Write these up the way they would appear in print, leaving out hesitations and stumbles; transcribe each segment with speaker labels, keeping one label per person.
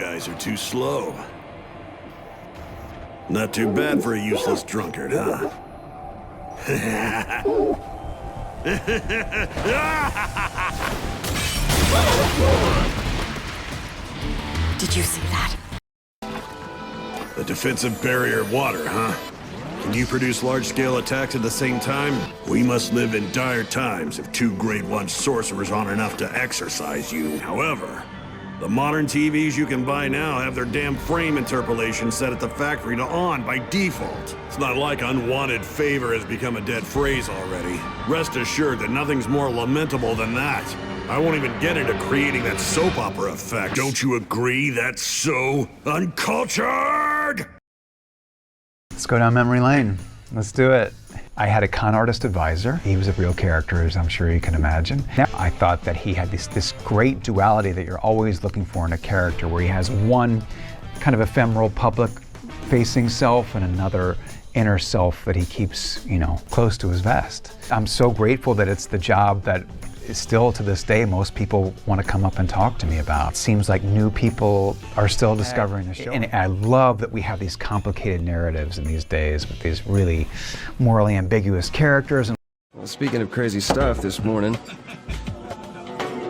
Speaker 1: guys are too slow. Not too bad for a useless drunkard, huh?
Speaker 2: Did you see that?
Speaker 1: A defensive barrier water, huh? Can you produce large-scale attacks at the same time? We must live in dire times if 2 Grade 1 sorcerers aren't enough to exorcise you. However, the modern TVs you can buy now have their damn frame interpolation set at the factory to on by default. It's not like unwanted favor has become a dead phrase already. Rest assured that nothing's more lamentable than that. I won't even get into creating that soap opera effect. Don't you agree that's so uncultured?
Speaker 3: Let's go down memory lane. Let's do it. I had a con artist advisor. He was a real character, as I'm sure you can imagine. Now, I thought that he had this great duality that you're always looking for in a character, where he has one kind of ephemeral public-facing self and another inner self that he keeps, you know, close to his vest. I'm so grateful that it's the job that still to this day most people want to come up and talk to me about. It seems like new people are still discovering the show. And I love that we have these complicated narratives in these days with these really morally ambiguous characters.
Speaker 4: Well, speaking of crazy stuff, this morning,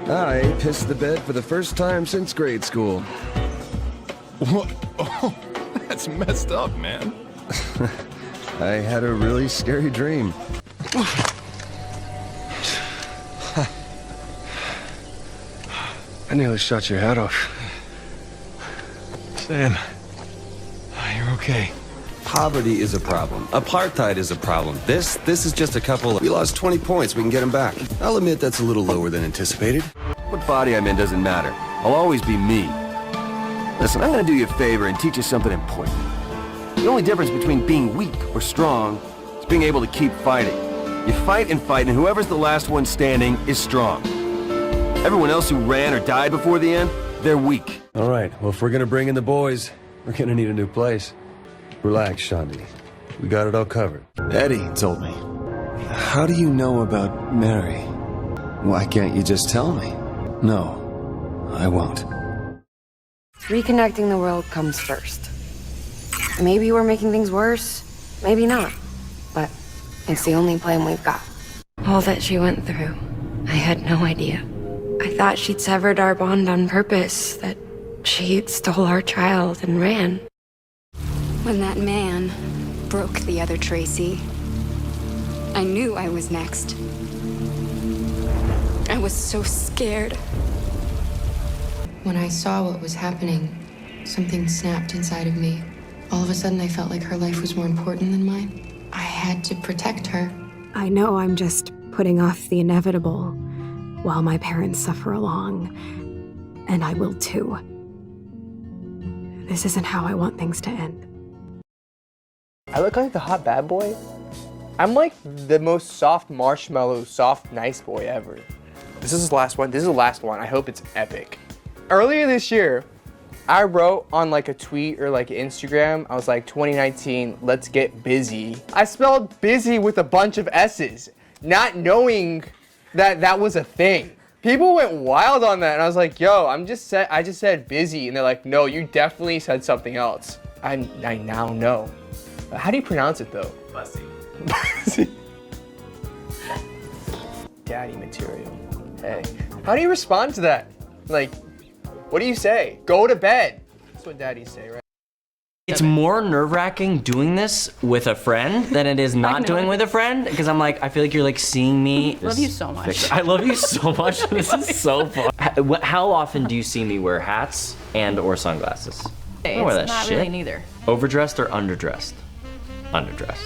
Speaker 4: I pissed the bed for the first time since grade school.
Speaker 5: What? Oh, that's messed up, man.
Speaker 4: I had a really scary dream. I nearly shot your head off.
Speaker 5: Sam, you're okay.
Speaker 6: Poverty is a problem. Apartheid is a problem. This is just a couple of... We lost 20 points. We can get them back. I'll admit that's a little lower than anticipated.
Speaker 4: What body I'm in doesn't matter. I'll always be me. Listen, I'm gonna do you a favor and teach you something important. The only difference between being weak or strong is being able to keep fighting. You fight and fight, and whoever's the last one standing is strong. Everyone else who ran or died before the end, they're weak. All right, well, if we're gonna bring in the boys, we're gonna need a new place. Relax, Shandi. We got it all covered. Eddie told me. How do you know about Mary? Why can't you just tell me? No, I won't.
Speaker 2: Reconnecting the world comes first. Maybe we're making things worse, maybe not. But it's the only plan we've got. All that she went through, I had no idea. I thought she'd severed our bond on purpose, that she stole our child and ran.
Speaker 7: When that man broke the other Tracy, I knew I was next. I was so scared.
Speaker 8: When I saw what was happening, something snapped inside of me. All of a sudden, I felt like her life was more important than mine. I had to protect her.
Speaker 9: I know I'm just putting off the inevitable while my parents suffer along, and I will too. This isn't how I want things to end.
Speaker 10: I look like the hot bad boy. I'm like the most soft marshmallow, soft nice boy ever. This is the last one. This is the last one. I hope it's epic. Earlier this year, I wrote on like a tweet or like Instagram, I was like, 2019, let's get busy. I spelled busy with a bunch of S's, not knowing that that was a thing. People went wild on that, and I was like, yo, I just said busy, and they're like, no, you definitely said something else. I now know. How do you pronounce it though?
Speaker 11: Bussy.
Speaker 10: Bussy. Daddy material. Hey, how do you respond to that? Like, what do you say? Go to bed. That's what daddies say, right?
Speaker 11: It's more nerve-wracking doing this with a friend than it is not doing with a friend, because I'm like, I feel like you're like seeing me.
Speaker 12: Love you so much.
Speaker 11: I love you so much. This is so fun. How often do you see me wear hats and or sunglasses? I don't wear that
Speaker 12: not
Speaker 11: shit.
Speaker 12: Really neither.
Speaker 11: Overdressed or underdressed? Underdressed.